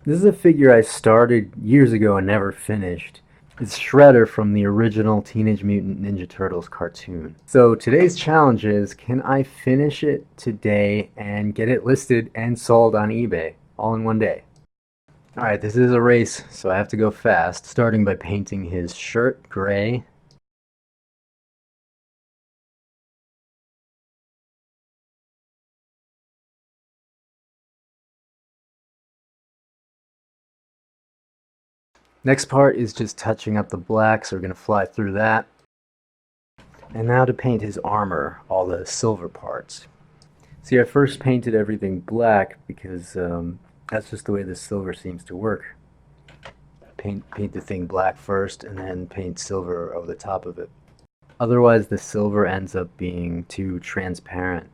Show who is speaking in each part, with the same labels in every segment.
Speaker 1: This is a figure I started years ago and never finished. It's Shredder from the original Teenage Mutant Ninja Turtles cartoon. So today's challenge is, can I finish it today and get it listed and sold on eBay all in one day? Alright, this is a race, so I have to go fast, starting by painting his shirt gray. Next part is just touching up the black, so we're going to fly through that. And now to paint his armor, all the silver parts. See, I first painted everything black because that's just the way the silver seems to work. Paint the thing black first and then paint silver over the top of it. Otherwise the silver ends up being too transparent.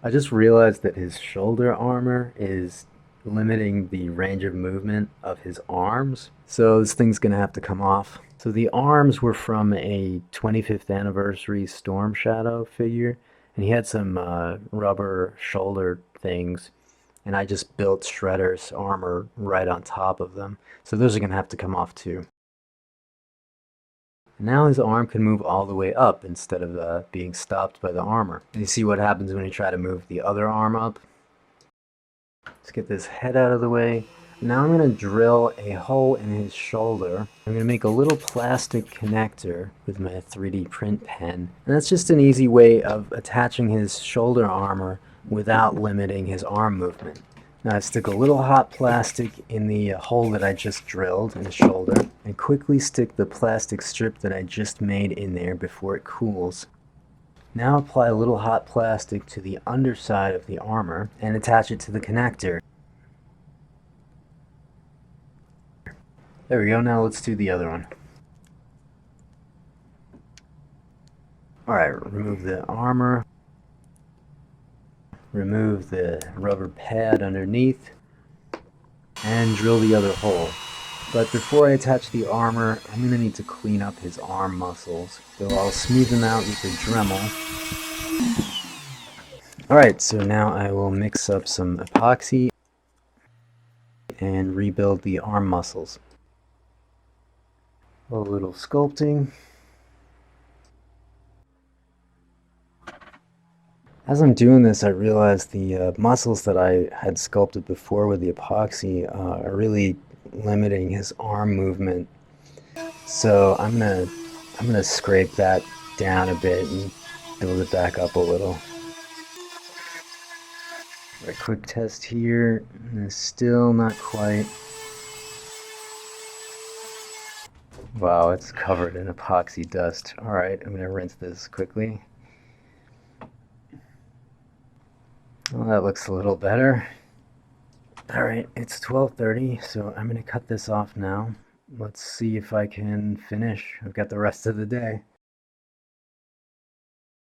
Speaker 1: I just realized that his shoulder armor is limiting the range of movement of his arms. So this thing's gonna have to come off. So the arms were from a 25th anniversary Storm Shadow figure, and he had some rubber shoulder things, and I just built Shredder's armor right on top of them. So those are gonna have to come off too. Now his arm can move all the way up instead of being stopped by the armor. And you see what happens when you try to move the other arm up? Let's get this head out of the way. Now I'm going to drill a hole in his shoulder. I'm going to make a little plastic connector with my 3D print pen. And that's just an easy way of attaching his shoulder armor without limiting his arm movement. Now I stick a little hot plastic in the hole that I just drilled in his shoulder, and quickly stick the plastic strip that I just made in there before it cools. Now apply a little hot plastic to the underside of the armor and attach it to the connector. There we go, now let's do the other one. Alright, remove the armor. Remove the rubber pad underneath and drill the other hole. But before I attach the armor, I'm going to need to clean up his arm muscles. So I'll smooth them out with a Dremel. Alright, so now I will mix up some epoxy and rebuild the arm muscles. A little sculpting. As I'm doing this, I realized the muscles that I had sculpted before with the epoxy are really limiting his arm movement. So I'm gonna scrape that down a bit and build it back up a little. A quick test here, and still not quite. Wow, it's covered in epoxy dust. Alright, I'm gonna rinse this quickly. Well, that looks a little better. Alright, it's 12:30, so I'm going to cut this off now. Let's see if I can finish. I've got the rest of the day.